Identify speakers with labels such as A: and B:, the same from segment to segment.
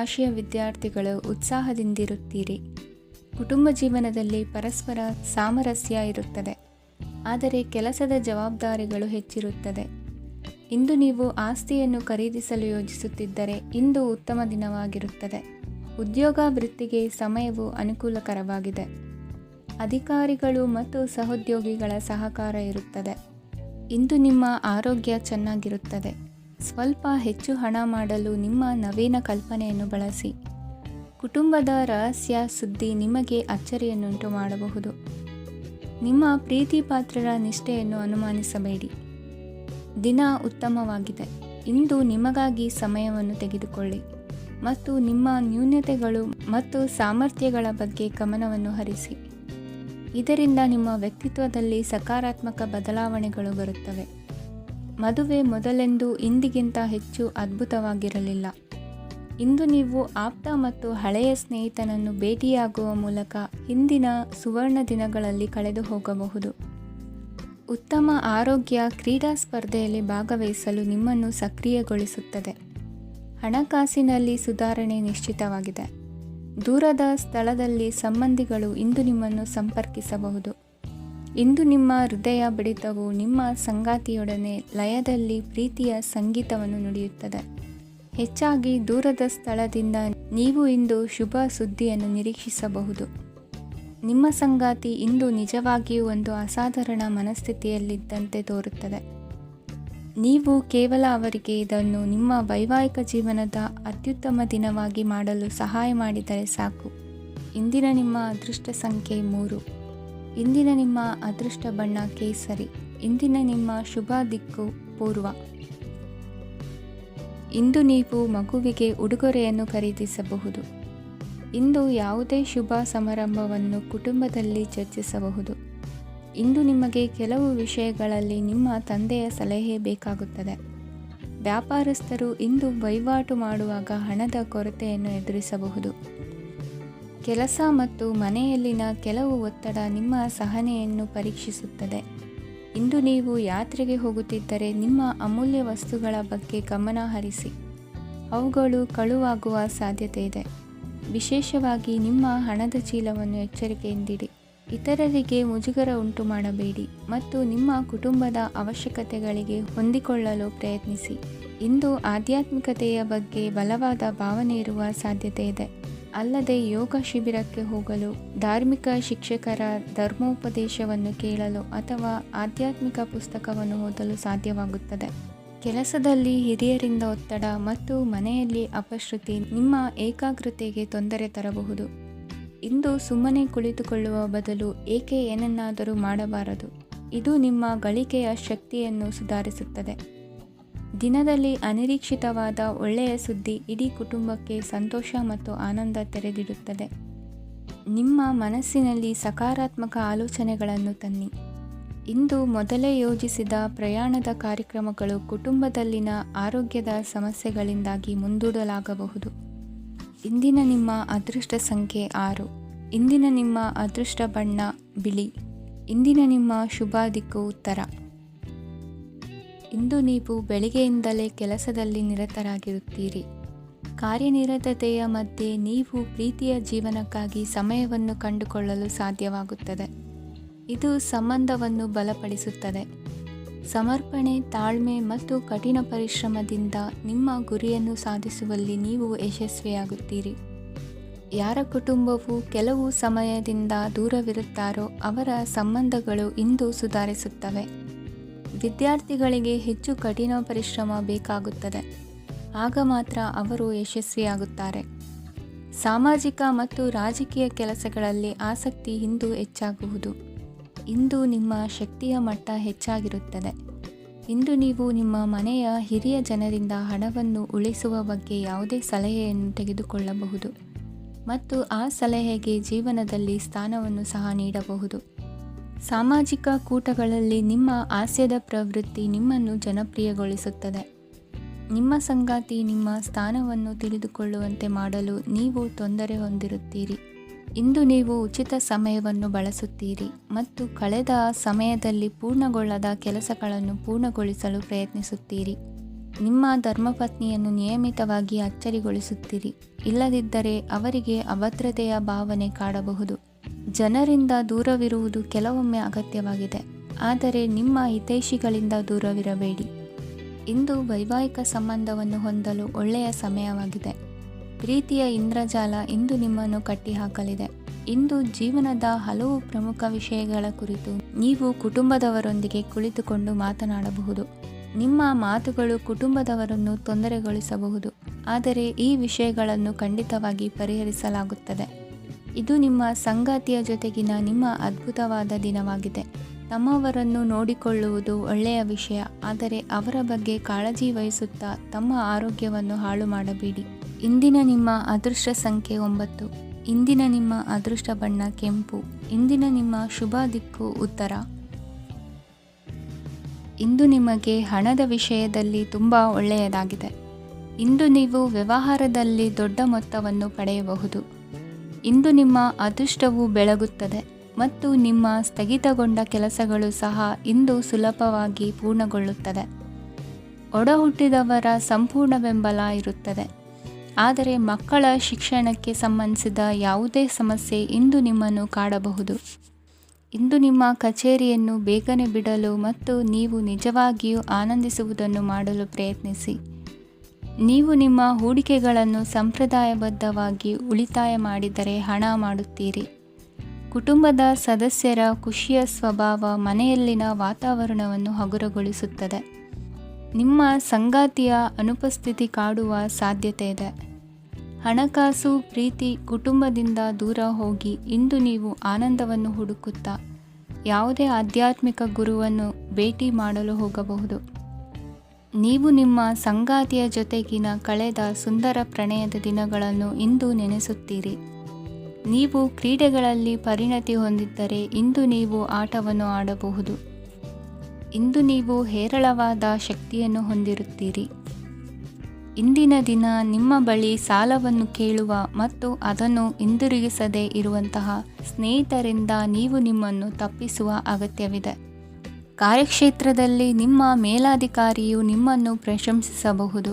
A: ರಾಶಿಯ ವಿದ್ಯಾರ್ಥಿಗಳು ಉತ್ಸಾಹದಿಂದಿರುತ್ತೀರಿ. ಕುಟುಂಬ ಜೀವನದಲ್ಲಿ ಪರಸ್ಪರ ಸಾಮರಸ್ಯ ಇರುತ್ತದೆ, ಆದರೆ ಕೆಲಸದ ಜವಾಬ್ದಾರಿಗಳು ಹೆಚ್ಚಿರುತ್ತದೆ. ಇಂದು ನೀವು ಆಸ್ತಿಯನ್ನು ಖರೀದಿಸಲು ಯೋಜಿಸುತ್ತಿದ್ದರೆ ಇಂದು ಉತ್ತಮ ದಿನವಾಗಿರುತ್ತದೆ. ಉದ್ಯೋಗ ವೃತ್ತಿಗೆ ಸಮಯವು ಅನುಕೂಲಕರವಾಗಿದೆ. ಅಧಿಕಾರಿಗಳು ಮತ್ತು ಸಹೋದ್ಯೋಗಿಗಳ ಸಹಕಾರ ಇರುತ್ತದೆ. ಇಂದು ನಿಮ್ಮ ಆರೋಗ್ಯ ಚೆನ್ನಾಗಿರುತ್ತದೆ. ಸ್ವಲ್ಪ ಹೆಚ್ಚು ಹಣ ಮಾಡಲು ನಿಮ್ಮ ನವೀನ ಕಲ್ಪನೆಯನ್ನು ಬಳಸಿ. ಕುಟುಂಬದ ರಹಸ್ಯ ಸುದ್ದಿ ನಿಮಗೆ ಅಚ್ಚರಿಯನ್ನುಂಟು ಮಾಡಬಹುದು. ನಿಮ್ಮ ಪ್ರೀತಿ ಪಾತ್ರರ ನಿಷ್ಠೆಯನ್ನು ಅನುಮಾನಿಸಬೇಡಿ. ದಿನ ಉತ್ತಮವಾಗಿದೆ. ಇಂದು ನಿಮಗಾಗಿ ಸಮಯವನ್ನು ತೆಗೆದುಕೊಳ್ಳಿ ಮತ್ತು ನಿಮ್ಮ ನ್ಯೂನತೆಗಳು ಮತ್ತು ಸಾಮರ್ಥ್ಯಗಳ ಬಗ್ಗೆ ಗಮನವನ್ನು ಹರಿಸಿ. ಇದರಿಂದ ನಿಮ್ಮ ವ್ಯಕ್ತಿತ್ವದಲ್ಲಿ ಸಕಾರಾತ್ಮಕ ಬದಲಾವಣೆಗಳು ಬರುತ್ತವೆ. ಮದುವೆ ಮೊದಲೆಂದೂ ಇಂದಿಗಿಂತ ಹೆಚ್ಚು ಅದ್ಭುತವಾಗಿರಲಿಲ್ಲ. ಇಂದು ನೀವು ಆಪ್ತ ಮತ್ತು ಹಳೆಯ ಸ್ನೇಹಿತನನ್ನು ಭೇಟಿಯಾಗುವ ಮೂಲಕ ಹಿಂದಿನ ಸುವರ್ಣ ದಿನಗಳಲ್ಲಿ ಕಳೆದು ಹೋಗಬಹುದು. ಉತ್ತಮ ಆರೋಗ್ಯ ಕ್ರೀಡಾ ಸ್ಪರ್ಧೆಯಲ್ಲಿ ಭಾಗವಹಿಸಲು ನಿಮ್ಮನ್ನು ಸಕ್ರಿಯಗೊಳಿಸುತ್ತದೆ. ಹಣಕಾಸಿನಲ್ಲಿ ಸುಧಾರಣೆ ನಿಶ್ಚಿತವಾಗಿದೆ. ದೂರದ ಸ್ಥಳದಲ್ಲಿ ಸಂಬಂಧಿಗಳು ಇಂದು ನಿಮ್ಮನ್ನು ಸಂಪರ್ಕಿಸಬಹುದು. ಇಂದು ನಿಮ್ಮ ಹೃದಯ ಬಡಿತವು ನಿಮ್ಮ ಸಂಗಾತಿಯೊಡನೆ ಲಯದಲ್ಲಿ ಪ್ರೀತಿಯ ಸಂಗೀತವನ್ನು ನುಡಿಯುತ್ತದೆ. ಹೆಚ್ಚಾಗಿ ದೂರದ ಸ್ಥಳದಿಂದ ನೀವು ಇಂದು ಶುಭ ಸುದ್ದಿಯನ್ನು ನಿರೀಕ್ಷಿಸಬಹುದು. ನಿಮ್ಮ ಸಂಗಾತಿ ಇಂದು ನಿಜವಾಗಿಯೂ ಒಂದು ಅಸಾಧಾರಣ ಮನಸ್ಥಿತಿಯಲ್ಲಿದ್ದಂತೆ ತೋರುತ್ತದೆ. ನೀವು ಕೇವಲ ಅವರಿಗೆ ಇದನ್ನು ನಿಮ್ಮ ವೈವಾಹಿಕ ಜೀವನದ ಅತ್ಯುತ್ತಮ ದಿನವಾಗಿ ಮಾಡಲು ಸಹಾಯ ಮಾಡಿದರೆ ಸಾಕು. ಇಂದಿನ ನಿಮ್ಮ ಅದೃಷ್ಟ ಸಂಖ್ಯೆ 3. ಇಂದಿನ ನಿಮ್ಮ ಅದೃಷ್ಟ ಬಣ್ಣ ಕೇಸರಿ. ಇಂದಿನ ನಿಮ್ಮ ಶುಭ ದಿಕ್ಕು ಪೂರ್ವ. ಇಂದು ನೀವು ಮಗುವಿಗೆ ಉಡುಗೊರೆಯನ್ನು ಖರೀದಿಸಬಹುದು. ಇಂದು ಯಾವುದೇ ಶುಭ ಸಮಾರಂಭವನ್ನು ಕುಟುಂಬದಲ್ಲಿ ಚರ್ಚಿಸಬಹುದು. ಇಂದು ನಿಮಗೆ ಕೆಲವು ವಿಷಯಗಳಲ್ಲಿ ನಿಮ್ಮ ತಂದೆಯ ಸಲಹೆ ಬೇಕಾಗುತ್ತದೆ. ವ್ಯಾಪಾರಸ್ಥರು ಇಂದು ವಹಿವಾಟು ಮಾಡುವಾಗ ಹಣದ ಕೊರತೆಯನ್ನು ಎದುರಿಸಬಹುದು. ಕೆಲಸ ಮತ್ತು ಮನೆಯಲ್ಲಿನ ಕೆಲವು ಒತ್ತಡ ನಿಮ್ಮ ಸಹನೆಯನ್ನು ಪರೀಕ್ಷಿಸುತ್ತದೆ. ಇಂದು ನೀವು ಯಾತ್ರೆಗೆ ಹೋಗುತ್ತಿದ್ದರೆ ನಿಮ್ಮ ಅಮೂಲ್ಯ ವಸ್ತುಗಳ ಬಗ್ಗೆ ಗಮನ ಹರಿಸಿ. ಅವುಗಳು ಕಳುವಾಗುವ ಸಾಧ್ಯತೆ ಇದೆ. ವಿಶೇಷವಾಗಿ ನಿಮ್ಮ ಹಣದ ಚೀಲವನ್ನು ಎಚ್ಚರಿಕೆಯಿಂದಿಡಿ. ಇತರರಿಗೆ ಮುಜುಗರ ಉಂಟು ಮಾಡಬೇಡಿ ಮತ್ತು ನಿಮ್ಮ ಕುಟುಂಬದ ಅವಶ್ಯಕತೆಗಳಿಗೆ ಹೊಂದಿಕೊಳ್ಳಲು ಪ್ರಯತ್ನಿಸಿ. ಇಂದು ಆಧ್ಯಾತ್ಮಿಕತೆಯ ಬಗ್ಗೆ ಬಲವಾದ ಭಾವನೆ ಇರುವ ಸಾಧ್ಯತೆ ಇದೆ. ಅಲ್ಲದೆ ಯೋಗ ಶಿಬಿರಕ್ಕೆ ಹೋಗಲು, ಧಾರ್ಮಿಕ ಶಿಕ್ಷಕರ ಧರ್ಮೋಪದೇಶವನ್ನು ಕೇಳಲು ಅಥವಾ ಆಧ್ಯಾತ್ಮಿಕ ಪುಸ್ತಕವನ್ನು ಓದಲು ಸಾಧ್ಯವಾಗುತ್ತದೆ. ಕೆಲಸದಲ್ಲಿ ಹಿರಿಯರಿಂದ ಒತ್ತಡ ಮತ್ತು ಮನೆಯಲ್ಲಿ ಅಪಶ್ರುತಿ ನಿಮ್ಮ ಏಕಾಗ್ರತೆಗೆ ತೊಂದರೆ ತರಬಹುದು. ಇಂದು ಸುಮ್ಮನೆ ಕುಳಿತುಕೊಳ್ಳುವ ಬದಲು ಏಕೆ ಏನನ್ನಾದರೂ ಮಾಡಬಾರದು. ಇದು ನಿಮ್ಮ ಗಳಿಕೆಯ ಶಕ್ತಿಯನ್ನು ಸುಧಾರಿಸುತ್ತದೆ. ದಿನದಲ್ಲಿ ಅನಿರೀಕ್ಷಿತವಾದ ಒಳ್ಳೆಯ ಸುದ್ದಿ ಇಡೀ ಕುಟುಂಬಕ್ಕೆ ಸಂತೋಷ ಮತ್ತು ಆನಂದ ತೆರೆದಿಡುತ್ತದೆ. ನಿಮ್ಮ ಮನಸ್ಸಿನಲ್ಲಿ ಸಕಾರಾತ್ಮಕ ಆಲೋಚನೆಗಳನ್ನು ತನ್ನಿ. ಇಂದು ಮೊದಲೇ ಯೋಜಿಸಿದ ಪ್ರಯಾಣದ ಕಾರ್ಯಕ್ರಮಗಳು ಕುಟುಂಬದಲ್ಲಿನ ಆರೋಗ್ಯದ ಸಮಸ್ಯೆಗಳಿಂದಾಗಿ ಮುಂದೂಡಲಾಗಬಹುದು. ಇಂದಿನ ನಿಮ್ಮ ಅದೃಷ್ಟ ಸಂಖ್ಯೆ 6. ಇಂದಿನ ನಿಮ್ಮ ಅದೃಷ್ಟ ಬಣ್ಣ ಬಿಳಿ. ಇಂದಿನ ನಿಮ್ಮ ಶುಭ ದಿಕ್ಕು ಉತ್ತರ. ಇಂದು ನೀವು ಬೆಳಿಗ್ಗೆಯಿಂದಲೇ ಕೆಲಸದಲ್ಲಿ ನಿರತರಾಗಿರುತ್ತೀರಿ. ಕಾರ್ಯನಿರತತೆಯ ಮಧ್ಯೆ ನೀವು ಪ್ರೀತಿಯ ಜೀವನಕ್ಕಾಗಿ ಸಮಯವನ್ನು ಕಂಡುಕೊಳ್ಳಲು ಸಾಧ್ಯವಾಗುತ್ತದೆ. ಇದು ಸಂಬಂಧವನ್ನು ಬಲಪಡಿಸುತ್ತದೆ. ಸಮರ್ಪಣೆ, ತಾಳ್ಮೆ ಮತ್ತು ಕಠಿಣ ಪರಿಶ್ರಮದಿಂದ ನಿಮ್ಮ ಗುರಿಯನ್ನು ಸಾಧಿಸುವಲ್ಲಿ ನೀವು ಯಶಸ್ವಿಯಾಗುತ್ತೀರಿ. ಯಾರ ಕುಟುಂಬವು ಕೆಲವು ಸಮಯದಿಂದ ದೂರವಿರುತ್ತಾರೋ ಅವರ ಸಂಬಂಧಗಳು ಇಂದು ಸುಧಾರಿಸುತ್ತವೆ. ವಿದ್ಯಾರ್ಥಿಗಳಿಗೆ ಹೆಚ್ಚು ಕಠಿಣ ಪರಿಶ್ರಮ ಬೇಕಾಗುತ್ತದೆ. ಆಗ ಮಾತ್ರ ಅವರು ಯಶಸ್ವಿಯಾಗುತ್ತಾರೆ. ಸಾಮಾಜಿಕ ಮತ್ತು ರಾಜಕೀಯ ಕೆಲಸಗಳಲ್ಲಿ ಆಸಕ್ತಿ ಇಂದು ಹೆಚ್ಚಾಗುವುದು. ಇಂದು ನಿಮ್ಮ ಶಕ್ತಿಯ ಮಟ್ಟ ಹೆಚ್ಚಾಗಿರುತ್ತದೆ. ಇಂದು ನೀವು ನಿಮ್ಮ ಮನೆಯ ಹಿರಿಯ ಜನರಿಂದ ಹಣವನ್ನು ಉಳಿಸುವ ಬಗ್ಗೆ ಯಾವುದೇ ಸಲಹೆಯನ್ನು ತೆಗೆದುಕೊಳ್ಳಬಹುದು ಮತ್ತು ಆ ಸಲಹೆಗೆ ಜೀವನದಲ್ಲಿ ಸ್ಥಾನವನ್ನು ಸಹ ನೀಡಬಹುದು. ಸಾಮಾಜಿಕ ಕೂಟಗಳಲ್ಲಿ ನಿಮ್ಮ ಹಾಸ್ಯದ ಪ್ರವೃತ್ತಿ ನಿಮ್ಮನ್ನು ಜನಪ್ರಿಯಗೊಳಿಸುತ್ತದೆ. ನಿಮ್ಮ ಸಂಗಾತಿ ನಿಮ್ಮ ಸ್ಥಾನವನ್ನು ತಿಳಿದುಕೊಳ್ಳುವಂತೆ ಮಾಡಲು ನೀವು ತೊಂದರೆ ಹೊಂದಿರುತ್ತೀರಿ. ಇಂದು ನೀವು ಉಚಿತ ಸಮಯವನ್ನು ಬಳಸುತ್ತೀರಿ ಮತ್ತು ಕಳೆದ ಸಮಯದಲ್ಲಿ ಪೂರ್ಣಗೊಳ್ಳದ ಕೆಲಸಗಳನ್ನು ಪೂರ್ಣಗೊಳಿಸಲು ಪ್ರಯತ್ನಿಸುತ್ತೀರಿ. ನಿಮ್ಮ ಧರ್ಮಪತ್ನಿಯನ್ನು ನಿಯಮಿತವಾಗಿ ಅಚ್ಚರಿಗೊಳಿಸುತ್ತೀರಿ. ಇಲ್ಲದಿದ್ದರೆ ಅವರಿಗೆ ಅಭದ್ರತೆಯ ಭಾವನೆ ಕಾಡಬಹುದು. ಜನರಿಂದ ದೂರವಿರುವುದು ಕೆಲವೊಮ್ಮೆ ಅಗತ್ಯವಾಗಿದೆ, ಆದರೆ ನಿಮ್ಮ ಹಿತೈಷಿಗಳಿಂದ ದೂರವಿರಬೇಡಿ. ಇಂದು ವೈವಾಹಿಕ ಸಂಬಂಧವನ್ನು ಹೊಂದಲು ಒಳ್ಳೆಯ ಸಮಯವಾಗಿದೆ. ಪ್ರೀತಿಯ ಇಂದ್ರಜಾಲ ಇಂದು ನಿಮ್ಮನ್ನು ಕಟ್ಟಿಹಾಕಲಿದೆ. ಇಂದು ಜೀವನದ ಹಲವು ಪ್ರಮುಖ ವಿಷಯಗಳ ಕುರಿತು ನೀವು ಕುಟುಂಬದವರೊಂದಿಗೆ ಕುಳಿತುಕೊಂಡು ಮಾತನಾಡಬಹುದು. ನಿಮ್ಮ ಮಾತುಗಳು ಕುಟುಂಬದವರನ್ನು ತೊಂದರೆಗೊಳಿಸಬಹುದು, ಆದರೆ ಈ ವಿಷಯಗಳನ್ನು ಖಂಡಿತವಾಗಿ ಪರಿಹರಿಸಲಾಗುತ್ತದೆ. ಇದು ನಿಮ್ಮ ಸಂಗಾತಿಯ ಜೊತೆಗಿನ ನಿಮ್ಮ ಅದ್ಭುತವಾದ ದಿನವಾಗಿದೆ. ತಮ್ಮವರನ್ನು ನೋಡಿಕೊಳ್ಳುವುದು ಒಳ್ಳೆಯ ವಿಷಯ, ಆದರೆ ಅವರ ಬಗ್ಗೆ ಕಾಳಜಿ ವಹಿಸುತ್ತಾ ತಮ್ಮ ಆರೋಗ್ಯವನ್ನು ಹಾಳು ಮಾಡಬೇಡಿ. ಇಂದಿನ ನಿಮ್ಮ ಅದೃಷ್ಟ ಸಂಖ್ಯೆ 9. ಇಂದಿನ ನಿಮ್ಮ ಅದೃಷ್ಟ ಬಣ್ಣ ಕೆಂಪು. ಇಂದಿನ ನಿಮ್ಮ ಶುಭ ದಿಕ್ಕು ಉತ್ತರ. ಇಂದು ನಿಮಗೆ ಹಣದ ವಿಷಯದಲ್ಲಿ ತುಂಬ ಒಳ್ಳೆಯದಾಗಿದೆ. ಇಂದು ನೀವು ವ್ಯವಹಾರದಲ್ಲಿ ದೊಡ್ಡ ಮೊತ್ತವನ್ನು ಪಡೆಯಬಹುದು. ಇಂದು ನಿಮ್ಮ ಅದೃಷ್ಟವು ಬೆಳಗುತ್ತದೆ ಮತ್ತು ನಿಮ್ಮ ಸ್ಥಗಿತಗೊಂಡ ಕೆಲಸಗಳು ಸಹ ಇಂದು ಸುಲಭವಾಗಿ ಪೂರ್ಣಗೊಳ್ಳುತ್ತದೆ. ಒಡಹುಟ್ಟಿದವರ ಸಂಪೂರ್ಣ ಬೆಂಬಲ ಇರುತ್ತದೆ, ಆದರೆ ಮಕ್ಕಳ ಶಿಕ್ಷಣಕ್ಕೆ ಸಂಬಂಧಿಸಿದ ಯಾವುದೇ ಸಮಸ್ಯೆ ಇಂದು ನಿಮ್ಮನ್ನು ಕಾಡಬಹುದು. ಇಂದು ನಿಮ್ಮ ಕಚೇರಿಯನ್ನು ಬೇಗನೆ ಬಿಡಲು ಮತ್ತು ನೀವು ನಿಜವಾಗಿಯೂ ಆನಂದಿಸುವುದನ್ನು ಮಾಡಲು ಪ್ರಯತ್ನಿಸಿ. ನೀವು ನಿಮ್ಮ ಹೂಡಿಕೆಗಳನ್ನು ಸಂಪ್ರದಾಯಬದ್ಧವಾಗಿ ಉಳಿತಾಯ ಮಾಡಿದರೆ ಹಣ ಮಾಡುತ್ತೀರಿ. ಕುಟುಂಬದ ಸದಸ್ಯರ ಖುಷಿಯ ಸ್ವಭಾವ ಮನೆಯಲ್ಲಿನ ವಾತಾವರಣವನ್ನು ಹಗುರಗೊಳಿಸುತ್ತದೆ. ನಿಮ್ಮ ಸಂಗಾತಿಯ ಅನುಪಸ್ಥಿತಿ ಕಾಡುವ ಸಾಧ್ಯತೆ ಇದೆ. ಹಣಕಾಸು, ಪ್ರೀತಿ, ಕುಟುಂಬದಿಂದ ದೂರ ಹೋಗಿ ಇಂದು ನೀವು ಆನಂದವನ್ನು ಹುಡುಕುತ್ತಾ ಯಾವುದೇ ಆಧ್ಯಾತ್ಮಿಕ ಗುರುವನ್ನು ಭೇಟಿ ಮಾಡಲು ಹೋಗಬಹುದು. ನೀವು ನಿಮ್ಮ ಸಂಗಾತಿಯ ಜೊತೆಗಿನ ಕಳೆದ ಸುಂದರ ಪ್ರಣಯದ ದಿನಗಳನ್ನು ಇಂದು ನೆನೆಸುತ್ತೀರಿ. ನೀವು ಕ್ರೀಡೆಗಳಲ್ಲಿ ಪರಿಣತಿ ಹೊಂದಿದ್ದರೆ ಇಂದು ನೀವು ಆಟವನ್ನು ಆಡಬಹುದು. ಇಂದು ನೀವು ಹೇರಳವಾದ ಶಕ್ತಿಯನ್ನು ಹೊಂದಿರುತ್ತೀರಿ. ಇಂದಿನ ದಿನ ನಿಮ್ಮ ಬಳಿ ಸಾಲವನ್ನು ಕೇಳುವ ಮತ್ತು ಅದನ್ನು ಹಿಂದಿರುಗಿಸದೇ ಇರುವಂತಹ ಸ್ನೇಹಿತರಿಂದ ನೀವು ನಿಮ್ಮನ್ನು ತಪ್ಪಿಸುವ ಅಗತ್ಯವಿದೆ. ಕಾರ್ಯಕ್ಷೇತ್ರದಲ್ಲಿ ನಿಮ್ಮ ಮೇಲಾಧಿಕಾರಿಯು ನಿಮ್ಮನ್ನು ಪ್ರಶಂಸಿಸಬಹುದು.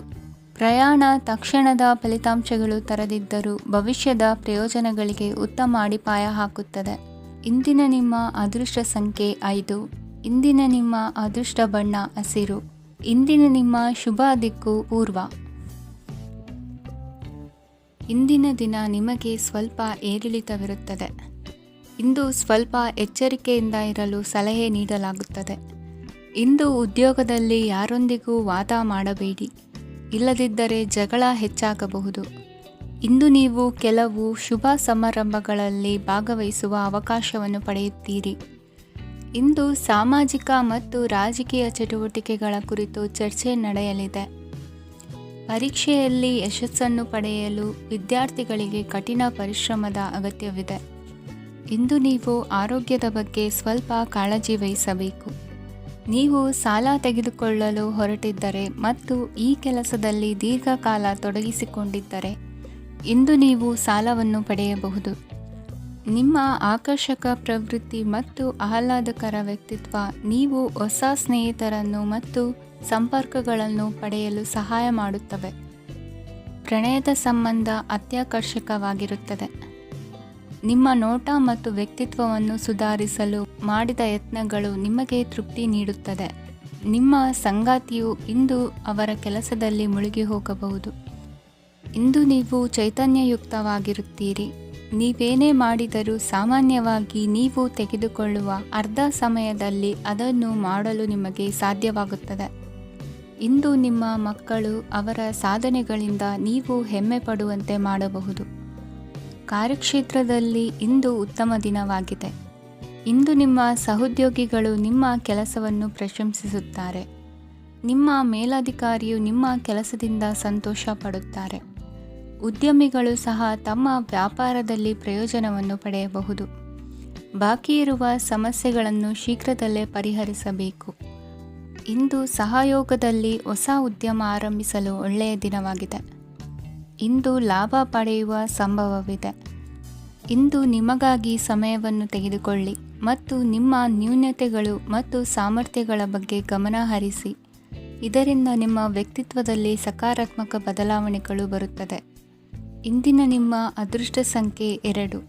A: ಪ್ರಯಾಣ ತಕ್ಷಣದ ಫಲಿತಾಂಶಗಳು ತರದಿದ್ದರೂ ಭವಿಷ್ಯದ ಪ್ರಯೋಜನಗಳಿಗೆ ಉತ್ತಮ ಅಡಿಪಾಯ ಹಾಕುತ್ತದೆ. ಇಂದಿನ ನಿಮ್ಮ ಅದೃಷ್ಟ ಸಂಖ್ಯೆ 5. ಇಂದಿನ ನಿಮ್ಮ ಅದೃಷ್ಟ ಬಣ್ಣ ಹಸಿರು. ಇಂದಿನ ನಿಮ್ಮ ಶುಭ ದಿಕ್ಕು ಪೂರ್ವ. ಇಂದಿನ ದಿನ ನಿಮಗೆ ಸ್ವಲ್ಪ ಏರಿಳಿತವಿರುತ್ತದೆ. ಇಂದು ಸ್ವಲ್ಪ ಎಚ್ಚರಿಕೆಯಿಂದ ಇರಲು ಸಲಹೆ ನೀಡಲಾಗುತ್ತದೆ. ಇಂದು ಉದ್ಯೋಗದಲ್ಲಿ ಯಾರೊಂದಿಗೂ ವಾದ ಮಾಡಬೇಡಿ, ಇಲ್ಲದಿದ್ದರೆ ಜಗಳ ಹೆಚ್ಚಾಗಬಹುದು. ಇಂದು ನೀವು ಕೆಲವು ಶುಭ ಸಮಾರಂಭಗಳಲ್ಲಿ ಭಾಗವಹಿಸುವ ಅವಕಾಶವನ್ನು ಪಡೆಯುತ್ತೀರಿ. ಇಂದು ಸಾಮಾಜಿಕ ಮತ್ತು ರಾಜಕೀಯ ಚಟುವಟಿಕೆಗಳ ಕುರಿತು ಚರ್ಚೆ ನಡೆಯಲಿದೆ. ಪರೀಕ್ಷೆಯಲ್ಲಿ ಯಶಸ್ಸನ್ನು ಪಡೆಯಲು ವಿದ್ಯಾರ್ಥಿಗಳಿಗೆ ಕಠಿಣ ಪರಿಶ್ರಮದ ಅಗತ್ಯವಿದೆ. ಇಂದು ನೀವು ಆರೋಗ್ಯದ ಬಗ್ಗೆ ಸ್ವಲ್ಪ ಕಾಳಜಿ ವಹಿಸಬೇಕು. ನೀವು ಸಾಲ ತೆಗೆದುಕೊಳ್ಳಲು ಹೊರಟಿದ್ದರೆ ಮತ್ತು ಈ ಕೆಲಸದಲ್ಲಿ ದೀರ್ಘಕಾಲ ತೊಡಗಿಸಿಕೊಂಡಿದ್ದರೆ ಇಂದು ನೀವು ಸಾಲವನ್ನು ಪಡೆಯಬಹುದು. ನಿಮ್ಮ ಆಕರ್ಷಕ ಪ್ರವೃತ್ತಿ ಮತ್ತು ಆಹ್ಲಾದಕರ ವ್ಯಕ್ತಿತ್ವ ನೀವು ಹೊಸ ಸ್ನೇಹಿತರನ್ನು ಮತ್ತು ಸಂಪರ್ಕಗಳನ್ನು ಪಡೆಯಲು ಸಹಾಯ ಮಾಡುತ್ತವೆ. ಪ್ರಣಯದ ಸಂಬಂಧ ಅತ್ಯಾಕರ್ಷಕವಾಗಿರುತ್ತದೆ. ನಿಮ್ಮ ನೋಟ ಮತ್ತು ವ್ಯಕ್ತಿತ್ವವನ್ನು ಸುಧಾರಿಸಲು ಮಾಡಿದ ಯತ್ನಗಳು ನಿಮಗೆ ತೃಪ್ತಿ ನೀಡುತ್ತದೆ. ನಿಮ್ಮ ಸಂಗಾತಿಯು ಇಂದು ಅವರ ಕೆಲಸದಲ್ಲಿ ಮುಳುಗಿ ಹೋಗಬಹುದು. ಇಂದು ನೀವು ಚೈತನ್ಯಯುಕ್ತವಾಗಿರುತ್ತೀರಿ. ನೀವೇನೇ ಮಾಡಿದರೂ ಸಾಮಾನ್ಯವಾಗಿ ನೀವು ತೆಗೆದುಕೊಳ್ಳುವ ಅರ್ಧ ಸಮಯದಲ್ಲಿ ಅದನ್ನು ಮಾಡಲು ನಿಮಗೆ ಸಾಧ್ಯವಾಗುತ್ತದೆ. ಇಂದು ನಿಮ್ಮ ಮಕ್ಕಳು ಅವರ ಸಾಧನೆಗಳಿಂದ ನೀವು ಹೆಮ್ಮೆ ಪಡುವಂತೆ ಮಾಡಬಹುದು. ಕಾರ್ಯಕ್ಷೇತ್ರದಲ್ಲಿ ಇಂದು ಉತ್ತಮ ದಿನವಾಗಿದೆ. ಇಂದು ನಿಮ್ಮ ಸಹೋದ್ಯೋಗಿಗಳು ನಿಮ್ಮ ಕೆಲಸವನ್ನು ಪ್ರಶಂಸಿಸುತ್ತಾರೆ. ನಿಮ್ಮ ಮೇಲಧಿಕಾರಿಯು ನಿಮ್ಮ ಕೆಲಸದಿಂದ ಸಂತೋಷ ಪಡುತ್ತಾರೆ. ಉದ್ಯಮಿಗಳು ಸಹ ತಮ್ಮ ವ್ಯಾಪಾರದಲ್ಲಿ ಪ್ರಯೋಜನವನ್ನು ಪಡೆಯಬಹುದು. ಬಾಕಿ ಇರುವ ಸಮಸ್ಯೆಗಳನ್ನು ಶೀಘ್ರದಲ್ಲೇ ಪರಿಹರಿಸಬೇಕು. ಇಂದು ಸಹಯೋಗದಲ್ಲಿ ಹೊಸ ಉದ್ಯಮ ಆರಂಭಿಸಲು ಒಳ್ಳೆಯ ದಿನವಾಗಿದೆ. ಇಂದು ಲಾಭ ಪಡೆಯುವ ಸಂಭವವಿದೆ. ಇಂದು ನಿಮಗಾಗಿ ಸಮಯವನ್ನು ತೆಗೆದುಕೊಳ್ಳಿ ಮತ್ತು ನಿಮ್ಮ ನ್ಯೂನತೆಗಳು ಮತ್ತು ಸಾಮರ್ಥ್ಯಗಳ ಬಗ್ಗೆ ಗಮನ ಹರಿಸಿ. ಇದರಿಂದ ನಿಮ್ಮ ವ್ಯಕ್ತಿತ್ವದಲ್ಲಿ ಸಕಾರಾತ್ಮಕ ಬದಲಾವಣೆಗಳು ಬರುತ್ತದೆ. ಇಂದಿನ ನಿಮ್ಮ ಅದೃಷ್ಟ ಸಂಖ್ಯೆ 2.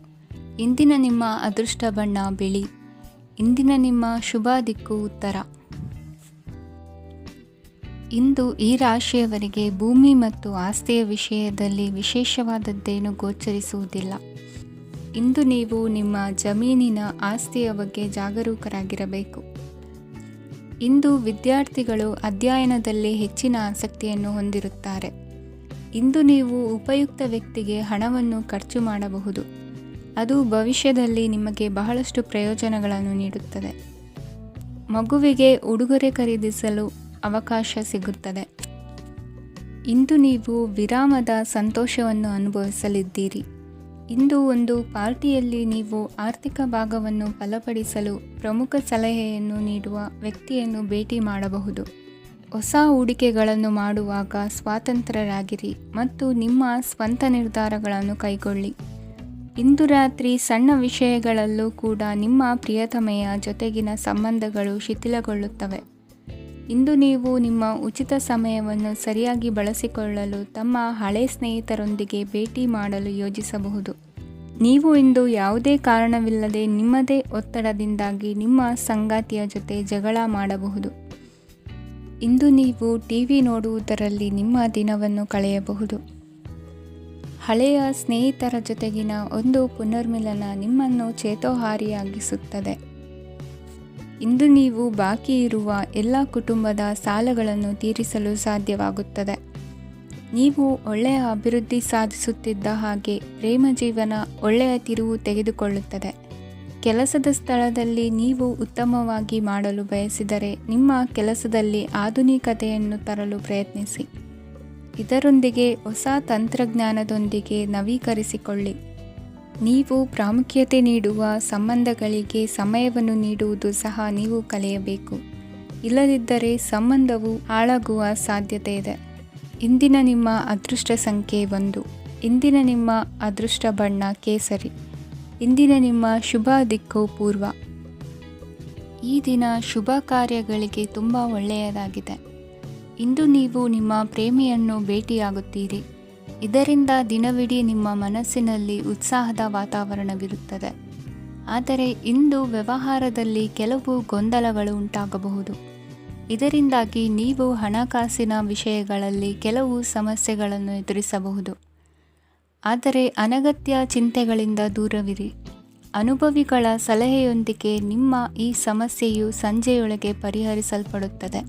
A: ಇಂದಿನ ನಿಮ್ಮ ಅದೃಷ್ಟ ಬಣ್ಣ ಬಿಳಿ. ಇಂದಿನ ನಿಮ್ಮ ಶುಭ ದಿಕ್ಕು ಉತ್ತರ. ಇಂದು ಈ ರಾಶಿಯವರಿಗೆ ಭೂಮಿ ಮತ್ತು ಆಸ್ತಿಯ ವಿಷಯದಲ್ಲಿ ವಿಶೇಷವಾದದ್ದೇನು ಗೋಚರಿಸುವುದಿಲ್ಲ. ಇಂದು ನೀವು ನಿಮ್ಮ ಜಮೀನಿನ ಆಸ್ತಿಯ ಬಗ್ಗೆ ಜಾಗರೂಕರಾಗಿರಬೇಕು. ಇಂದು ವಿದ್ಯಾರ್ಥಿಗಳು ಅಧ್ಯಯನದಲ್ಲಿ ಹೆಚ್ಚಿನ ಆಸಕ್ತಿಯನ್ನು ಹೊಂದಿರುತ್ತಾರೆ. ಇಂದು ನೀವು ಉಪಯುಕ್ತ ವ್ಯಕ್ತಿಗೆ ಹಣವನ್ನು ಖರ್ಚು ಮಾಡಬಹುದು. ಅದು ಭವಿಷ್ಯದಲ್ಲಿ ನಿಮಗೆ ಬಹಳಷ್ಟು ಪ್ರಯೋಜನಗಳನ್ನು ನೀಡುತ್ತದೆ. ಮಗುವಿಗೆ ಉಡುಗೊರೆ ಖರೀದಿಸಲು ಅವಕಾಶ ಸಿಗುತ್ತದೆ. ಇಂದು ನೀವು ವಿರಾಮದ ಸಂತೋಷವನ್ನು ಅನುಭವಿಸಲಿದ್ದೀರಿ. ಇಂದು ಒಂದು ಪಾರ್ಟಿಯಲ್ಲಿ ನೀವು ಆರ್ಥಿಕ ಭಾಗವನ್ನು ಬಲಪಡಿಸಲು ಪ್ರಮುಖ ಸಲಹೆಯನ್ನು ನೀಡುವ ವ್ಯಕ್ತಿಯನ್ನು ಭೇಟಿ ಮಾಡಬಹುದು. ಹೊಸ ಹೂಡಿಕೆಗಳನ್ನು ಮಾಡುವಾಗ ಸ್ವಾತಂತ್ರ್ಯರಾಗಿರಿ ಮತ್ತು ನಿಮ್ಮ ಸ್ವಂತ ನಿರ್ಧಾರಗಳನ್ನು ಕೈಗೊಳ್ಳಿ. ಇಂದು ರಾತ್ರಿ ಸಣ್ಣ ವಿಷಯಗಳಲ್ಲೂ ಕೂಡ ನಿಮ್ಮ ಪ್ರಿಯತಮೆಯ ಜೊತೆಗಿನ ಸಂಬಂಧಗಳು ಶಿಥಿಲಗೊಳ್ಳುತ್ತವೆ. ಇಂದು ನೀವು ನಿಮ್ಮ ಉಚಿತ ಸಮಯವನ್ನು ಸರಿಯಾಗಿ ಬಳಸಿಕೊಳ್ಳಲು ತಮ್ಮ ಹಳೆ ಸ್ನೇಹಿತರೊಂದಿಗೆ ಭೇಟಿ ಮಾಡಲು ಯೋಜಿಸಬಹುದು. ನೀವು ಇಂದು ಯಾವುದೇ ಕಾರಣವಿಲ್ಲದೆ ನಿಮ್ಮದೇ ಒತ್ತಡದಿಂದಾಗಿ ನಿಮ್ಮ ಸಂಗಾತಿಯ ಜೊತೆ ಜಗಳ ಮಾಡಬಹುದು. ಇಂದು ನೀವು ಟಿವಿ ನೋಡುವುದರಲ್ಲಿ ನಿಮ್ಮ ದಿನವನ್ನು ಕಳೆಯಬಹುದು. ಹಳೆಯ ಸ್ನೇಹಿತರ ಜೊತೆಗಿನ ಒಂದು ಪುನರ್ಮಿಲನ ನಿಮ್ಮನ್ನು ಚೇತೋಹಾರಿಯಾಗಿಸುತ್ತದೆ. ಇಂದು ನೀವು ಬಾಕಿ ಇರುವ ಎಲ್ಲ ಕುಟುಂಬದ ಸಾಲಗಳನ್ನು ತೀರಿಸಲು ಸಾಧ್ಯವಾಗುತ್ತದೆ. ನೀವು ಒಳ್ಳೆಯ ಅಭಿವೃದ್ಧಿ ಸಾಧಿಸುತ್ತಿದ್ದ ಹಾಗೆ ಪ್ರೇಮ ಜೀವನ ಒಳ್ಳೆಯ ತಿರುವು ತೆಗೆದುಕೊಳ್ಳುತ್ತದೆ. ಕೆಲಸದ ಸ್ಥಳದಲ್ಲಿ ನೀವು ಉತ್ತಮವಾಗಿ ಮಾಡಲು ಬಯಸಿದರೆ ನಿಮ್ಮ ಕೆಲಸದಲ್ಲಿ ಆಧುನಿಕತೆಯನ್ನು ತರಲು ಪ್ರಯತ್ನಿಸಿ. ಇದರೊಂದಿಗೆ ಹೊಸ ತಂತ್ರಜ್ಞಾನದೊಂದಿಗೆ ನವೀಕರಿಸಿಕೊಳ್ಳಿ. ನೀವು ಪ್ರಾಮುಖ್ಯತೆ ನೀಡುವ ಸಂಬಂಧಗಳಿಗೆ ಸಮಯವನ್ನು ನೀಡುವುದು ಸಹ ನೀವು ಕಲಿಯಬೇಕು. ಇಲ್ಲದಿದ್ದರೆ ಸಂಬಂಧವು ಹಾಳಾಗುವ ಸಾಧ್ಯತೆ ಇದೆ. ಇಂದಿನ ನಿಮ್ಮ ಅದೃಷ್ಟ ಸಂಖ್ಯೆ 1. ಇಂದಿನ ನಿಮ್ಮ ಅದೃಷ್ಟ ಬಣ್ಣ ಕೇಸರಿ. ಇಂದಿನ ನಿಮ್ಮ ಶುಭ ದಿಕ್ಕು ಪೂರ್ವ. ಈ ದಿನ ಶುಭ ಕಾರ್ಯಗಳಿಗೆ ತುಂಬ ಒಳ್ಳೆಯದಾಗಿದೆ. ಇಂದು ನೀವು ನಿಮ್ಮ ಪ್ರೇಮಿಯನ್ನು ಭೇಟಿಯಾಗುತ್ತೀರಿ. ಇದರಿಂದ ದಿನವಿಡೀ ನಿಮ್ಮ ಮನಸ್ಸಿನಲ್ಲಿ ಉತ್ಸಾಹದ ವಾತಾವರಣವಿರುತ್ತದೆ. ಆದರೆ ಇಂದು ವ್ಯವಹಾರದಲ್ಲಿ ಕೆಲವು ಗೊಂದಲಗಳು ಉಂಟಾಗಬಹುದು. ಇದರಿಂದಾಗಿ ನೀವು ಹಣಕಾಸಿನ ವಿಷಯಗಳಲ್ಲಿ ಕೆಲವು ಸಮಸ್ಯೆಗಳನ್ನು ಎದುರಿಸಬಹುದು. ಆದರೆ ಅನಗತ್ಯ ಚಿಂತೆಗಳಿಂದ ದೂರವಿರಿ. ಅನುಭವಿಗಳ ಸಲಹೆಯೊಂದಿಗೆ ನಿಮ್ಮ ಈ ಸಮಸ್ಯೆಯು ಸಂಜೆಯೊಳಗೆ ಪರಿಹರಿಸಲ್ಪಡುತ್ತದೆ.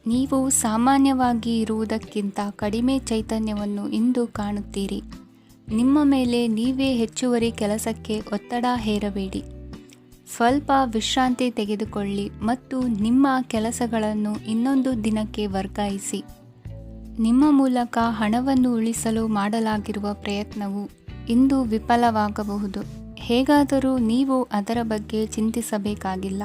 A: ನೀವು ಸಾಮಾನ್ಯವಾಗಿ ಇರುವುದಕ್ಕಿಂತ ಕಡಿಮೆ ಚೈತನ್ಯವನ್ನು ಇಂದು ಕಾಣುತ್ತೀರಿ. ನಿಮ್ಮ ಮೇಲೆ ನೀವೇ ಹೆಚ್ಚುವರಿ ಕೆಲಸಕ್ಕೆ ಒತ್ತಡ ಹೇರಬೇಡಿ. ಸ್ವಲ್ಪ ವಿಶ್ರಾಂತಿ ತೆಗೆದುಕೊಳ್ಳಿ ಮತ್ತು ನಿಮ್ಮ ಕೆಲಸಗಳನ್ನು ಇನ್ನೊಂದು ದಿನಕ್ಕೆ ವರ್ಗಾಯಿಸಿ. ನಿಮ್ಮ ಮೂಲಕ ಹಣವನ್ನು ಉಳಿಸಲು ಮಾಡಲಾಗಿರುವ ಪ್ರಯತ್ನವು ಇಂದು ವಿಫಲವಾಗಬಹುದು. ಹೇಗಾದರೂ ನೀವು ಅದರ ಬಗ್ಗೆ ಚಿಂತಿಸಬೇಕಾಗಿಲ್ಲ.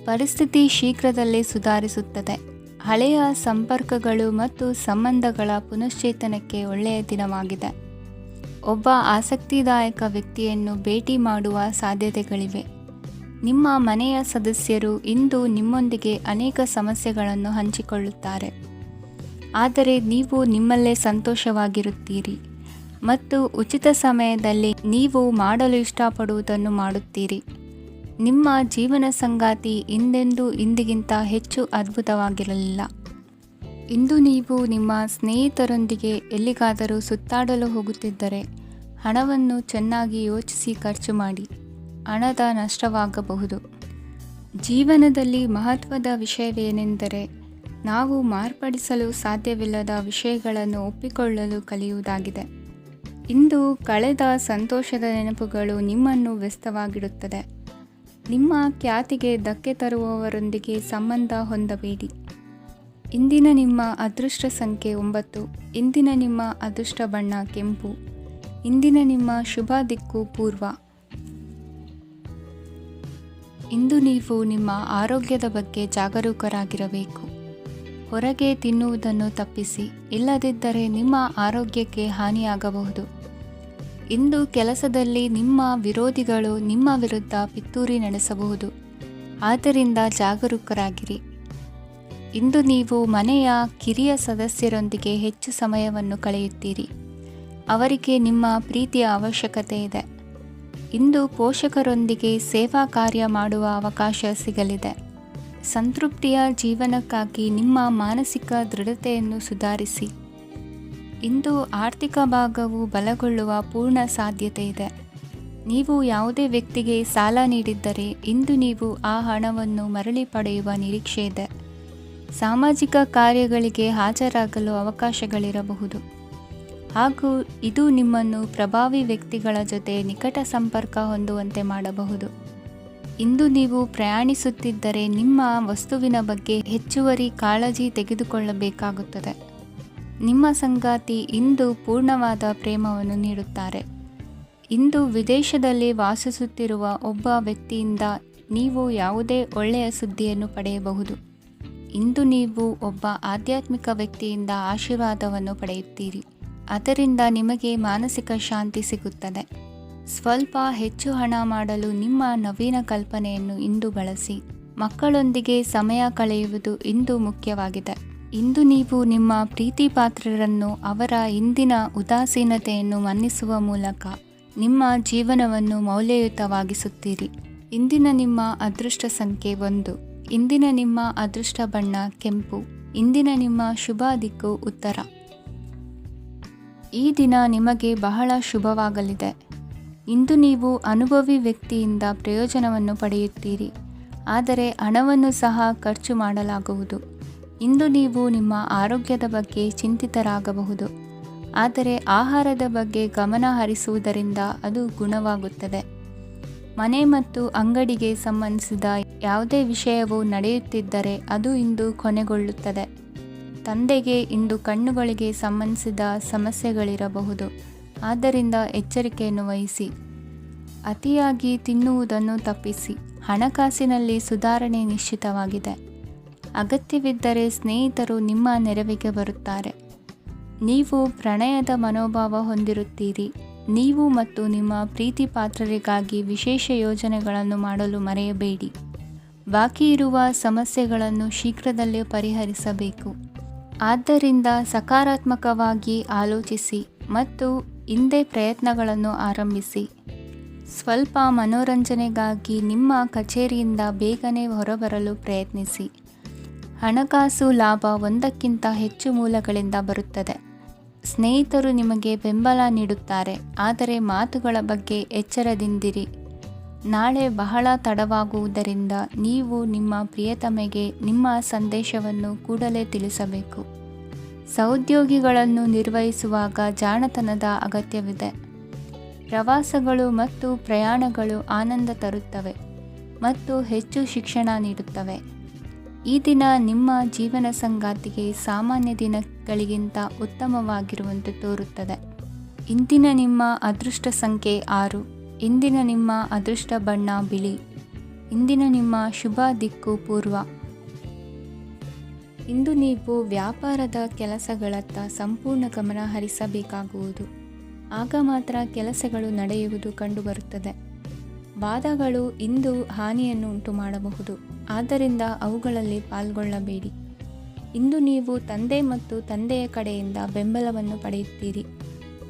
A: ಪರಿಸ್ಥಿತಿ ಶೀಘ್ರದಲ್ಲೇ ಸುಧಾರಿಸುತ್ತದೆ. ಹಳೆಯ ಸಂಪರ್ಕಗಳು ಮತ್ತು ಸಂಬಂಧಗಳ ಪುನಶ್ಚೇತನಕ್ಕೆ ಒಳ್ಳೆಯ ದಿನವಾಗಿದೆ. ಒಬ್ಬ ಆಸಕ್ತಿದಾಯಕ ವ್ಯಕ್ತಿಯನ್ನು ಭೇಟಿ ಮಾಡುವ ಸಾಧ್ಯತೆಗಳಿವೆ. ನಿಮ್ಮ ಮನೆಯ ಸದಸ್ಯರು ಇಂದು ನಿಮ್ಮೊಂದಿಗೆ ಅನೇಕ ಸಮಸ್ಯೆಗಳನ್ನು ಹಂಚಿಕೊಳ್ಳುತ್ತಾರೆ. ಆದರೆ ನೀವು ನಿಮ್ಮಲ್ಲೇ ಸಂತೋಷವಾಗಿರುತ್ತೀರಿ ಮತ್ತು ಉಚಿತ ಸಮಯದಲ್ಲಿ ನೀವು ಮಾಡಲು ಇಷ್ಟಪಡುವುದನ್ನು ಮಾಡುತ್ತೀರಿ. ನಿಮ್ಮ ಜೀವನ ಸಂಗಾತಿ ಇಂದೆಂದೂ ಇಂದಿಗಿಂತ ಹೆಚ್ಚು ಅದ್ಭುತವಾಗಿರಲಿಲ್ಲ. ಇಂದು ನೀವು ನಿಮ್ಮ ಸ್ನೇಹಿತರೊಂದಿಗೆ ಎಲ್ಲಿಗಾದರೂ ಸುತ್ತಾಡಲು ಹೋಗುತ್ತಿದ್ದರೆ ಹಣವನ್ನು ಚೆನ್ನಾಗಿ ಯೋಚಿಸಿ ಖರ್ಚು ಮಾಡಿ. ಹಣದ ನಷ್ಟವಾಗಬಹುದು. ಜೀವನದಲ್ಲಿ ಮಹತ್ವದ ವಿಷಯವೇನೆಂದರೆ ನಾವು ಮಾರ್ಪಡಿಸಲು ಸಾಧ್ಯವಿಲ್ಲದ ವಿಷಯಗಳನ್ನು ಒಪ್ಪಿಕೊಳ್ಳಲು ಕಲಿಯುವುದಾಗಿದೆ. ಇಂದು ಕಳೆದ ಸಂತೋಷದ ನೆನಪುಗಳು ನಿಮ್ಮನ್ನು ವ್ಯಸ್ತವಾಗಿಡುತ್ತದೆ. ನಿಮ್ಮ ಖ್ಯಾತಿಗೆ ಧಕ್ಕೆ ತರುವವರೊಂದಿಗೆ ಸಂಬಂಧ ಹೊಂದಬೇಡಿ. ಇಂದಿನ ನಿಮ್ಮ ಅದೃಷ್ಟ ಸಂಖ್ಯೆ 9. ಇಂದಿನ ನಿಮ್ಮ ಅದೃಷ್ಟ ಬಣ್ಣ ಕೆಂಪು. ಇಂದಿನ ನಿಮ್ಮ ಶುಭ ದಿಕ್ಕು ಪೂರ್ವ. ಇಂದು ನೀವು ನಿಮ್ಮ ಆರೋಗ್ಯದ ಬಗ್ಗೆ ಜಾಗರೂಕರಾಗಿರಬೇಕು. ಹೊರಗೆ ತಿನ್ನುವುದನ್ನು ತಪ್ಪಿಸಿ, ಇಲ್ಲದಿದ್ದರೆ ನಿಮ್ಮ ಆರೋಗ್ಯಕ್ಕೆ ಹಾನಿಯಾಗಬಹುದು. ಇಂದು ಕೆಲಸದಲ್ಲಿ ನಿಮ್ಮ ವಿರೋಧಿಗಳು ನಿಮ್ಮ ವಿರುದ್ಧ ಪಿತೂರಿ ನಡೆಸಬಹುದು. ಆದ್ದರಿಂದ ಜಾಗರೂಕರಾಗಿರಿ. ಇಂದು ನೀವು ಮನೆಯ ಕಿರಿಯ ಸದಸ್ಯರೊಂದಿಗೆ ಹೆಚ್ಚು ಸಮಯವನ್ನು ಕಳೆಯುತ್ತೀರಿ. ಅವರಿಗೆ ನಿಮ್ಮ ಪ್ರೀತಿಯ ಅವಶ್ಯಕತೆ ಇದೆ. ಇಂದು ಪೋಷಕರೊಂದಿಗೆ ಸೇವಾ ಕಾರ್ಯ ಮಾಡುವ ಅವಕಾಶ ಸಿಗಲಿದೆ. ಸಂತೃಪ್ತಿಯ ಜೀವನಕ್ಕಾಗಿ ನಿಮ್ಮ ಮಾನಸಿಕ ದೃಢತೆಯನ್ನು ಸುಧಾರಿಸಿ. ಇಂದು ಆರ್ಥಿಕ ಭಾಗವು ಬಲಗೊಳ್ಳುವ ಪೂರ್ಣ ಸಾಧ್ಯತೆ ಇದೆ. ನೀವು ಯಾವುದೇ ವ್ಯಕ್ತಿಗೆ ಸಾಲ ನೀಡಿದ್ದರೆ ಇಂದು ನೀವು ಆ ಹಣವನ್ನು ಮರಳಿ ಪಡೆಯುವ ನಿರೀಕ್ಷೆ ಇದೆ. ಸಾಮಾಜಿಕ ಕಾರ್ಯಗಳಿಗೆ ಹಾಜರಾಗಲು ಅವಕಾಶಗಳಿರಬಹುದು ಹಾಗೂ ಇದು ನಿಮ್ಮನ್ನು ಪ್ರಭಾವಿ ವ್ಯಕ್ತಿಗಳ ಜೊತೆ ನಿಕಟ ಸಂಪರ್ಕ ಹೊಂದುವಂತೆ ಮಾಡಬಹುದು. ಇಂದು ನೀವು ಪ್ರಯಾಣಿಸುತ್ತಿದ್ದರೆ ನಿಮ್ಮ ವಸ್ತುವಿನ ಬಗ್ಗೆ ಹೆಚ್ಚುವರಿ ಕಾಳಜಿ ತೆಗೆದುಕೊಳ್ಳಬೇಕಾಗುತ್ತದೆ. ನಿಮ್ಮ ಸಂಗಾತಿ ಇಂದು ಪೂರ್ಣವಾದ ಪ್ರೇಮವನ್ನು ನೀಡುತ್ತಾರೆ. ಇಂದು ವಿದೇಶದಲ್ಲಿ ವಾಸಿಸುತ್ತಿರುವ ಒಬ್ಬ ವ್ಯಕ್ತಿಯಿಂದ ನೀವು ಯಾವುದೇ ಒಳ್ಳೆಯ ಸುದ್ದಿಯನ್ನು ಪಡೆಯಬಹುದು. ಇಂದು ನೀವು ಒಬ್ಬ ಆಧ್ಯಾತ್ಮಿಕ ವ್ಯಕ್ತಿಯಿಂದ ಆಶೀರ್ವಾದವನ್ನು ಪಡೆಯುತ್ತೀರಿ. ಅದರಿಂದ ನಿಮಗೆ ಮಾನಸಿಕ ಶಾಂತಿ ಸಿಗುತ್ತದೆ. ಸ್ವಲ್ಪ ಹೆಚ್ಚು ಹಣ ಮಾಡಲು ನಿಮ್ಮ ನವೀನ ಕಲ್ಪನೆಯನ್ನು ಇಂದು ಬಳಸಿ. ಮಕ್ಕಳೊಂದಿಗೆ ಸಮಯ ಕಳೆಯುವುದು ಇಂದು ಮುಖ್ಯವಾಗಿದೆ. ಇಂದು ನೀವು ನಿಮ್ಮ ಪ್ರೀತಿ ಪಾತ್ರರನ್ನು ಅವರ ಇಂದಿನ ಉದಾಸೀನತೆಯನ್ನು ಮನ್ನಿಸುವ ಮೂಲಕ ನಿಮ್ಮ ಜೀವನವನ್ನು ಮೌಲ್ಯಯುತವಾಗಿಸುತ್ತೀರಿ. ಇಂದಿನ ನಿಮ್ಮ ಅದೃಷ್ಟ ಸಂಖ್ಯೆ 1. ಇಂದಿನ ನಿಮ್ಮ ಅದೃಷ್ಟ ಬಣ್ಣ ಕೆಂಪು. ಇಂದಿನ ನಿಮ್ಮ ಶುಭ ದಿಕ್ಕು ಉತ್ತರ. ಈ ದಿನ ನಿಮಗೆ ಬಹಳ ಶುಭವಾಗಲಿದೆ. ಇಂದು ನೀವು ಅನುಭವಿ ವ್ಯಕ್ತಿಯಿಂದ ಪ್ರಯೋಜನವನ್ನು ಪಡೆಯುತ್ತೀರಿ, ಆದರೆ ಹಣವನ್ನು ಸಹ ಖರ್ಚು ಮಾಡಲಾಗುವುದು. ಇಂದು ನೀವು ನಿಮ್ಮ ಆರೋಗ್ಯದ ಬಗ್ಗೆ ಚಿಂತಿತರಾಗಬಹುದು, ಆದರೆ ಆಹಾರದ ಬಗ್ಗೆ ಗಮನ ಹರಿಸುವುದರಿಂದ ಅದು ಗುಣವಾಗುತ್ತದೆ. ಮನೆ ಮತ್ತು ಅಂಗಡಿಗೆ ಸಂಬಂಧಿಸಿದ ಯಾವುದೇ ವಿಷಯವು ನಡೆಯುತ್ತಿದ್ದರೆ ಅದು ಇಂದು ಕೊನೆಗೊಳ್ಳುತ್ತದೆ. ತಂದೆಗೆ ಇಂದು ಕಣ್ಣುಗಳಿಗೆ ಸಂಬಂಧಿಸಿದ ಸಮಸ್ಯೆಗಳಿರಬಹುದು, ಆದ್ದರಿಂದ ಎಚ್ಚರಿಕೆಯನ್ನು ವಹಿಸಿ. ಅತಿಯಾಗಿ ತಿನ್ನುವುದನ್ನು ತಪ್ಪಿಸಿ. ಹಣಕಾಸಿನಲ್ಲಿ ಸುಧಾರಣೆ ನಿಶ್ಚಿತವಾಗಿದೆ. ಅಗತ್ಯವಿದ್ದರೆ ಸ್ನೇಹಿತರು ನಿಮ್ಮ ನೆರವಿಗೆ ಬರುತ್ತಾರೆ. ನೀವು ಪ್ರಣಯದ ಮನೋಭಾವ ಹೊಂದಿರುತ್ತೀರಿ. ನೀವು ಮತ್ತು ನಿಮ್ಮ ಪ್ರೀತಿ ಪಾತ್ರರಿಗಾಗಿ ವಿಶೇಷ ಯೋಜನೆಗಳನ್ನು ಮಾಡಲು ಮರೆಯಬೇಡಿ. ಬಾಕಿ ಇರುವ ಸಮಸ್ಯೆಗಳನ್ನು ಶೀಘ್ರದಲ್ಲೇ ಪರಿಹರಿಸಬೇಕು. ಆದ್ದರಿಂದ ಸಕಾರಾತ್ಮಕವಾಗಿ ಆಲೋಚಿಸಿ ಮತ್ತು ಇಂದೇ ಪ್ರಯತ್ನಗಳನ್ನು ಆರಂಭಿಸಿ. ಸ್ವಲ್ಪ ಮನೋರಂಜನೆಗಾಗಿ ನಿಮ್ಮ ಕಚೇರಿಯಿಂದ ಬೇಗನೆ ಹೊರಬರಲು ಪ್ರಯತ್ನಿಸಿ. ಹಣಕಾಸು ಲಾಭ ಒಂದಕ್ಕಿಂತ ಹೆಚ್ಚು ಮೂಲಗಳಿಂದ ಬರುತ್ತದೆ. ಸ್ನೇಹಿತರು ನಿಮಗೆ ಬೆಂಬಲ ನೀಡುತ್ತಾರೆ, ಆದರೆ ಮಾತುಗಳ ಬಗ್ಗೆ ಎಚ್ಚರದಿಂದಿರಿ. ನಾಳೆ ಬಹಳ ತಡವಾಗುವುದರಿಂದ ನೀವು ನಿಮ್ಮ ಪ್ರಿಯತಮೆಗೆ ನಿಮ್ಮ ಸಂದೇಶವನ್ನು ಕೂಡಲೇ ತಿಳಿಸಬೇಕು. ಸಹೋದ್ಯೋಗಿಗಳನ್ನು ನಿರ್ವಹಿಸುವಾಗ ಜಾಣತನದ ಅಗತ್ಯವಿದೆ. ಪ್ರವಾಸಗಳು ಮತ್ತು ಪ್ರಯಾಣಗಳು ಆನಂದ ತರುತ್ತವೆ ಮತ್ತು ಹೆಚ್ಚು ಶಿಕ್ಷಣ ನೀಡುತ್ತವೆ. ಈ ದಿನ ನಿಮ್ಮ ಜೀವನ ಸಂಗಾತಿಗೆ ಸಾಮಾನ್ಯ ದಿನಗಳಿಗಿಂತ ಉತ್ತಮವಾಗಿರುವಂತೆ ತೋರುತ್ತದೆ. ಇಂದಿನ ನಿಮ್ಮ ಅದೃಷ್ಟ ಸಂಖ್ಯೆ 6. ಇಂದಿನ ನಿಮ್ಮ ಅದೃಷ್ಟ ಬಣ್ಣ ಬಿಳಿ. ಇಂದಿನ ನಿಮ್ಮ ಶುಭ ದಿಕ್ಕು ಪೂರ್ವ. ಇಂದು ನೀವು ವ್ಯಾಪಾರದ ಕೆಲಸಗಳತ್ತ ಸಂಪೂರ್ಣ ಗಮನ ಹರಿಸಬೇಕಾಗುವುದು. ಆಗ ಮಾತ್ರ ಕೆಲಸಗಳು ನಡೆಯುವುದು ಕಂಡುಬರುತ್ತದೆ. ವಾದಗಳು ಇಂದು ಹಾನಿಯನ್ನು ಉಂಟು ಮಾಡಬಹುದು, ಆದ್ದರಿಂದ ಅವುಗಳಲ್ಲಿ ಪಾಲ್ಗೊಳ್ಳಬೇಡಿ. ಇಂದು ನೀವು ತಂದೆ ಮತ್ತು ತಂದೆಯ ಕಡೆಯಿಂದ ಬೆಂಬಲವನ್ನು ಪಡೆಯುತ್ತೀರಿ.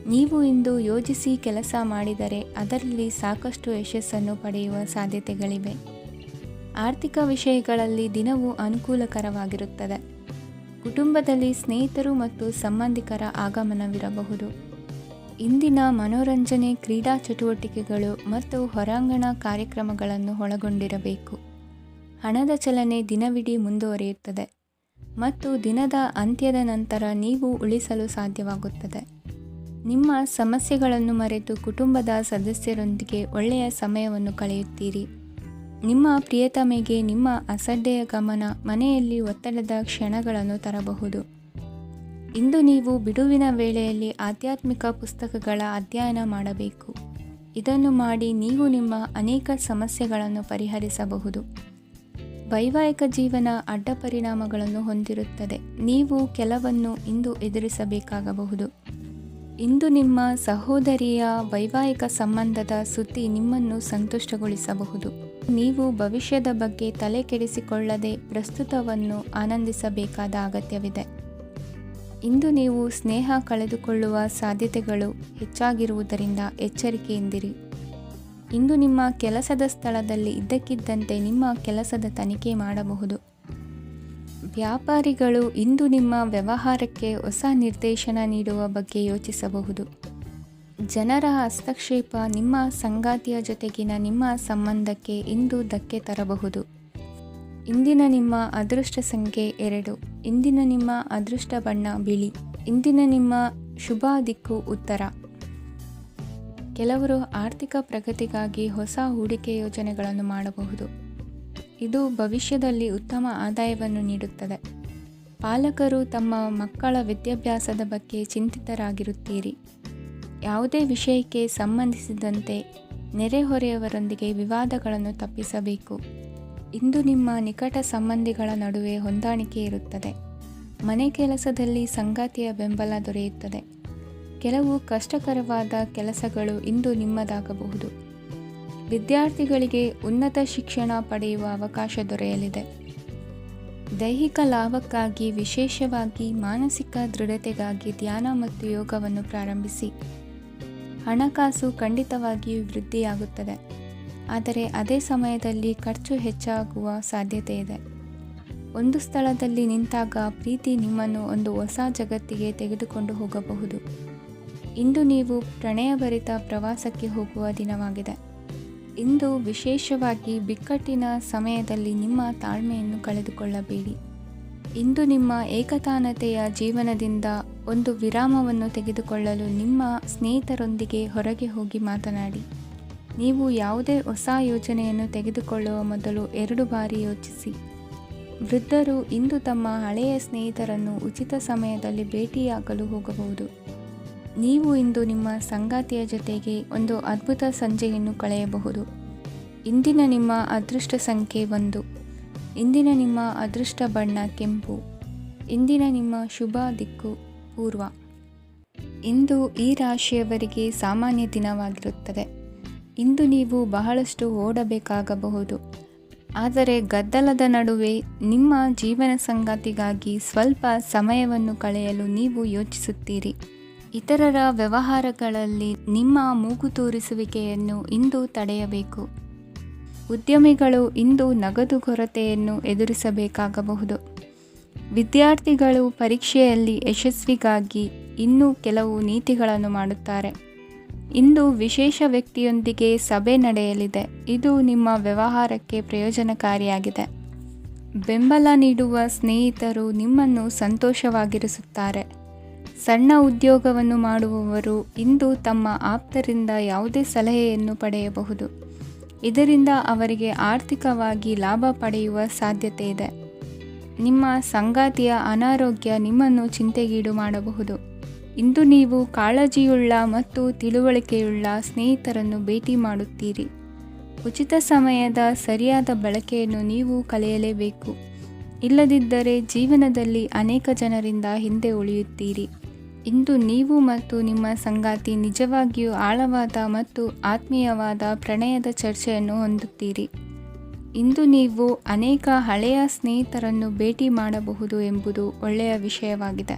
A: ನೀವು ಇಂದು ಯೋಜಿಸಿ ಕೆಲಸ ಮಾಡಿದರೆ ಅದರಲ್ಲಿ ಸಾಕಷ್ಟು ಯಶಸ್ಸನ್ನು ಪಡೆಯುವ ಸಾಧ್ಯತೆಗಳಿವೆ. ಆರ್ಥಿಕ ವಿಷಯಗಳಲ್ಲಿ ದಿನವು ಅನುಕೂಲಕರವಾಗಿರುತ್ತದೆ. ಕುಟುಂಬದಲ್ಲಿ ಸ್ನೇಹಿತರು ಮತ್ತು ಸಂಬಂಧಿಕರ ಆಗಮನವಿರಬಹುದು. ಇಂದಿನ ಮನೋರಂಜನೆ ಕ್ರೀಡಾ ಚಟುವಟಿಕೆಗಳು ಮತ್ತು ಹೊರಾಂಗಣ ಕಾರ್ಯಕ್ರಮಗಳನ್ನು ಒಳಗೊಂಡಿರಬೇಕು. ಹಣದ ಚಲನೆ ದಿನವಿಡೀ ಮುಂದುವರಿಯುತ್ತದೆ ಮತ್ತು ದಿನದ ಅಂತ್ಯದ ನಂತರ ನೀವು ಉಳಿಸಲು ಸಾಧ್ಯವಾಗುತ್ತದೆ. ನಿಮ್ಮ ಸಮಸ್ಯೆಗಳನ್ನು ಮರೆತು ಕುಟುಂಬದ ಸದಸ್ಯರೊಂದಿಗೆ ಒಳ್ಳೆಯ ಸಮಯವನ್ನು ಕಳೆಯುತ್ತೀರಿ. ನಿಮ್ಮ ಪ್ರಿಯತಮೆಗೆ ನಿಮ್ಮ ಅಸಡ್ಡೆಯ ಗಮನ ಮನೆಯಲ್ಲಿ ಒತ್ತಡದ ಕ್ಷಣಗಳನ್ನು ತರಬಹುದು. ಇಂದು ನೀವು ಬಿಡುವಿನ ವೇಳೆಯಲ್ಲಿ ಆಧ್ಯಾತ್ಮಿಕ ಪುಸ್ತಕಗಳ ಅಧ್ಯಯನ ಮಾಡಬೇಕು. ಇದನ್ನು ಮಾಡಿ ನೀವು ನಿಮ್ಮ ಅನೇಕ ಸಮಸ್ಯೆಗಳನ್ನು ಪರಿಹರಿಸಬಹುದು. ವೈವಾಹಿಕ ಜೀವನ ಅಡ್ಡ ಪರಿಣಾಮಗಳನ್ನು ಹೊಂದಿರುತ್ತದೆ. ನೀವು ಕೆಲವನ್ನು ಇಂದು ಎದುರಿಸಬೇಕಾಗಬಹುದು. ಇಂದು ನಿಮ್ಮ ಸಹೋದರಿಯ ವೈವಾಹಿಕ ಸಂಬಂಧದ ಸುದ್ದಿ ನಿಮ್ಮನ್ನು ಸಂತುಷ್ಟಗೊಳಿಸಬಹುದು. ನೀವು ಭವಿಷ್ಯದ ಬಗ್ಗೆ ತಲೆ ಕೆಡಿಸಿಕೊಳ್ಳದೆ ಪ್ರಸ್ತುತವನ್ನು ಆನಂದಿಸಬೇಕಾದ ಅಗತ್ಯವಿದೆ. ಇಂದು ನೀವು ಸ್ನೇಹ ಕಳೆದುಕೊಳ್ಳುವ ಸಾಧ್ಯತೆಗಳು ಹೆಚ್ಚಾಗಿರುವುದರಿಂದ ಎಚ್ಚರಿಕೆಯಿಂದಿರಿ. ಇಂದು ನಿಮ್ಮ ಕೆಲಸದ ಸ್ಥಳದಲ್ಲಿ ಇದ್ದಕ್ಕಿದ್ದಂತೆ ನಿಮ್ಮ ಕೆಲಸದ ತನಿಖೆ ಮಾಡಬಹುದು. ವ್ಯಾಪಾರಿಗಳು ಇಂದು ನಿಮ್ಮ ವ್ಯವಹಾರಕ್ಕೆ ಹೊಸ ನಿರ್ದೇಶನ ನೀಡುವ ಬಗ್ಗೆ ಯೋಚಿಸಬಹುದು. ಜನರ ಹಸ್ತಕ್ಷೇಪ ನಿಮ್ಮ ಸಂಗಾತಿಯ ಜೊತೆಗಿನ ನಿಮ್ಮ ಸಂಬಂಧಕ್ಕೆ ಇಂದು ಧಕ್ಕೆ ತರಬಹುದು. ಇಂದಿನ ನಿಮ್ಮ ಅದೃಷ್ಟ ಸಂಖ್ಯೆ 2. ಇಂದಿನ ನಿಮ್ಮ ಅದೃಷ್ಟ ಬಣ್ಣ ಬಿಳಿ. ಇಂದಿನ ನಿಮ್ಮ ಶುಭ ದಿಕ್ಕು ಉತ್ತರ. ಕೆಲವರು ಆರ್ಥಿಕ ಪ್ರಗತಿಗಾಗಿ ಹೊಸ ಹೂಡಿಕೆ ಯೋಜನೆಗಳನ್ನು ಮಾಡಬಹುದು. ಇದು ಭವಿಷ್ಯದಲ್ಲಿ ಉತ್ತಮ ಆದಾಯವನ್ನು ನೀಡುತ್ತದೆ. ಪಾಲಕರು ತಮ್ಮ ಮಕ್ಕಳ ವಿದ್ಯಾಭ್ಯಾಸದ ಬಗ್ಗೆ ಚಿಂತಿತರಾಗಿರುತ್ತೀರಿ. ಯಾವುದೇ ವಿಷಯಕ್ಕೆ ಸಂಬಂಧಿಸಿದಂತೆ ನೆರೆಹೊರೆಯವರೊಂದಿಗೆ ವಿವಾದಗಳನ್ನು ತಪ್ಪಿಸಬೇಕು. ಇಂದು ನಿಮ್ಮ ನಿಕಟ ಸಂಬಂಧಿಗಳ ನಡುವೆ ಹೊಂದಾಣಿಕೆ ಇರುತ್ತದೆ. ಮನೆ ಕೆಲಸದಲ್ಲಿ ಸಂಗಾತಿಯ ಬೆಂಬಲ ದೊರೆಯುತ್ತದೆ. ಕೆಲವು ಕಷ್ಟಕರವಾದ ಕೆಲಸಗಳು ಇಂದು ನಿಮ್ಮದಾಗಬಹುದು. ವಿದ್ಯಾರ್ಥಿಗಳಿಗೆ ಉನ್ನತ ಶಿಕ್ಷಣ ಪಡೆಯುವ ಅವಕಾಶ ದೊರೆಯಲಿದೆ. ದೈಹಿಕ ಲಾಭಕ್ಕಾಗಿ, ವಿಶೇಷವಾಗಿ ಮಾನಸಿಕ ದೃಢತೆಗಾಗಿ ಧ್ಯಾನ ಮತ್ತು ಯೋಗವನ್ನು ಪ್ರಾರಂಭಿಸಿ. ಹಣಕಾಸು ಖಂಡಿತವಾಗಿಯೂ ವೃದ್ಧಿಯಾಗುತ್ತದೆ, ಆದರೆ ಅದೇ ಸಮಯದಲ್ಲಿ ಖರ್ಚು ಹೆಚ್ಚಾಗುವ ಸಾಧ್ಯತೆ ಇದೆ. ಒಂದು ಸ್ಥಳದಲ್ಲಿ ನಿಂತಾಗ ಪ್ರೀತಿ ನಿಮ್ಮನ್ನು ಒಂದು ಹೊಸ ಜಗತ್ತಿಗೆ ತೆಗೆದುಕೊಂಡು ಹೋಗಬಹುದು. ಇಂದು ನೀವು ಪ್ರಣಯಭರಿತ ಪ್ರವಾಸಕ್ಕೆ ಹೋಗುವ ದಿನವಾಗಿದೆ. ಇಂದು ವಿಶೇಷವಾಗಿ ಬಿಕ್ಕಟ್ಟಿನ ಸಮಯದಲ್ಲಿ ನಿಮ್ಮ ತಾಳ್ಮೆಯನ್ನು ಕಳೆದುಕೊಳ್ಳಬೇಡಿ. ಇಂದು ನಿಮ್ಮ ಏಕತಾನತೆಯ ಜೀವನದಿಂದ ಒಂದು ವಿರಾಮವನ್ನು ತೆಗೆದುಕೊಳ್ಳಲು ನಿಮ್ಮ ಸ್ನೇಹಿತರೊಂದಿಗೆ ಹೊರಗೆ ಹೋಗಿ ಮಾತನಾಡಿ. ನೀವು ಯಾವುದೇ ಹೊಸ ಯೋಜನೆಯನ್ನು ತೆಗೆದುಕೊಳ್ಳುವ ಮೊದಲು 2 ಬಾರಿ ಯೋಚಿಸಿ. ವೃದ್ಧರು ಇಂದು ತಮ್ಮ ಹಳೆಯ ಸ್ನೇಹಿತರನ್ನು ಉಚಿತ ಸಮಯದಲ್ಲಿ ಭೇಟಿಯಾಗಲು ಹೋಗಬಹುದು. ನೀವು ಇಂದು ನಿಮ್ಮ ಸಂಗಾತಿಯ ಜೊತೆಗೆ ಒಂದು ಅದ್ಭುತ ಸಂಜೆಯನ್ನು ಕಳೆಯಬಹುದು. ಇಂದಿನ ನಿಮ್ಮ ಅದೃಷ್ಟ ಸಂಖ್ಯೆ 1. ಇಂದಿನ ನಿಮ್ಮ ಅದೃಷ್ಟ ಬಣ್ಣ ಕೆಂಪು. ಇಂದಿನ ನಿಮ್ಮ ಶುಭ ದಿಕ್ಕು ಪೂರ್ವ. ಇಂದು ಈ ರಾಶಿಯವರಿಗೆ ಸಾಮಾನ್ಯ ದಿನವಾಗಿರುತ್ತದೆ. ಇಂದು ನೀವು ಬಹಳಷ್ಟು ಓಡಬೇಕಾಗಬಹುದು, ಆದರೆ ಗದ್ದಲದ ನಡುವೆ ನಿಮ್ಮ ಜೀವನ ಸಂಗಾತಿಗಾಗಿ ಸ್ವಲ್ಪ ಸಮಯವನ್ನು ಕಳೆಯಲು ನೀವು ಯೋಚಿಸುತ್ತೀರಿ. ಇತರರ ವ್ಯವಹಾರಗಳಲ್ಲಿ ನಿಮ್ಮ ಮೂಗು ತೂರಿಸುವಿಕೆಯನ್ನು ಇಂದು ತಡೆಯಬೇಕು. ಉದ್ಯಮಿಗಳು ಇಂದು ನಗದು ಕೊರತೆಯನ್ನು ಎದುರಿಸಬೇಕಾಗಬಹುದು. ವಿದ್ಯಾರ್ಥಿಗಳು ಪರೀಕ್ಷೆಯಲ್ಲಿ ಯಶಸ್ವಿಗಾಗಿ ಇನ್ನೂ ಕೆಲವು ನೀತಿಗಳನ್ನು ಮಾಡುತ್ತಾರೆ. ಇಂದು ವಿಶೇಷ ವ್ಯಕ್ತಿಯೊಂದಿಗೆ ಸಭೆ ನಡೆಯಲಿದೆ. ಇದು ನಿಮ್ಮ ವ್ಯವಹಾರಕ್ಕೆ ಪ್ರಯೋಜನಕಾರಿಯಾಗಿದೆ. ಬೆಂಬಲ ನೀಡುವ ಸ್ನೇಹಿತರು ನಿಮ್ಮನ್ನು ಸಂತೋಷವಾಗಿರಿಸುತ್ತಾರೆ. ಸಣ್ಣ ಉದ್ಯೋಗವನ್ನು ಮಾಡುವವರು ಇಂದು ತಮ್ಮ ಆಪ್ತರಿಂದ ಯಾವುದೇ ಸಲಹೆಯನ್ನು ಪಡೆಯಬಹುದು. ಇದರಿಂದ ಅವರಿಗೆ ಆರ್ಥಿಕವಾಗಿ ಲಾಭ ಪಡೆಯುವ ಸಾಧ್ಯತೆ ಇದೆ. ನಿಮ್ಮ ಸಂಗಾತಿಯ ಅನಾರೋಗ್ಯ ನಿಮ್ಮನ್ನು ಚಿಂತೆಗೀಡು ಮಾಡಬಹುದು. ಇಂದು ನೀವು ಕಾಳಜಿಯುಳ್ಳ ಮತ್ತು ತಿಳುವಳಿಕೆಯುಳ್ಳ ಸ್ನೇಹಿತರನ್ನು ಭೇಟಿ ಮಾಡುತ್ತೀರಿ. ಉಚಿತ ಸಮಯದ ಸರಿಯಾದ ಬಳಕೆಯನ್ನು ನೀವು ಕಲಿಯಲೇಬೇಕು. ಇಲ್ಲದಿದ್ದರೆ ಜೀವನದಲ್ಲಿ ಅನೇಕ ಜನರಿಂದ ಹಿಂದೆ ಉಳಿಯುತ್ತೀರಿ. ಇಂದು ನೀವು ಮತ್ತು ನಿಮ್ಮ ಸಂಗಾತಿ ನಿಜವಾಗಿಯೂ ಆಳವಾದ ಮತ್ತು ಆತ್ಮೀಯವಾದ ಪ್ರಣಯದ ಚರ್ಚೆಯನ್ನು ಹೊಂದುತ್ತೀರಿ. ಇಂದು ನೀವು ಅನೇಕ ಹಳೆಯ ಸ್ನೇಹಿತರನ್ನು ಭೇಟಿ ಮಾಡಬಹುದು ಎಂಬುದು ಒಳ್ಳೆಯ ವಿಷಯವಾಗಿದೆ.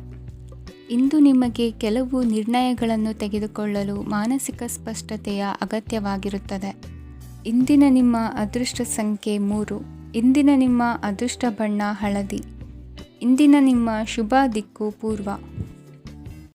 A: ಇಂದು ನಿಮಗೆ ಕೆಲವು ನಿರ್ಣಯಗಳನ್ನು ತೆಗೆದುಕೊಳ್ಳಲು ಮಾನಸಿಕ ಸ್ಪಷ್ಟತೆಯ ಅಗತ್ಯವಾಗಿರುತ್ತದೆ. ಇಂದಿನ ನಿಮ್ಮ ಅದೃಷ್ಟ ಸಂಖ್ಯೆ 3. ಇಂದಿನ ನಿಮ್ಮ ಅದೃಷ್ಟ ಬಣ್ಣ ಹಳದಿ. ಇಂದಿನ ನಿಮ್ಮ ಶುಭ ದಿಕ್ಕು ಪೂರ್ವ.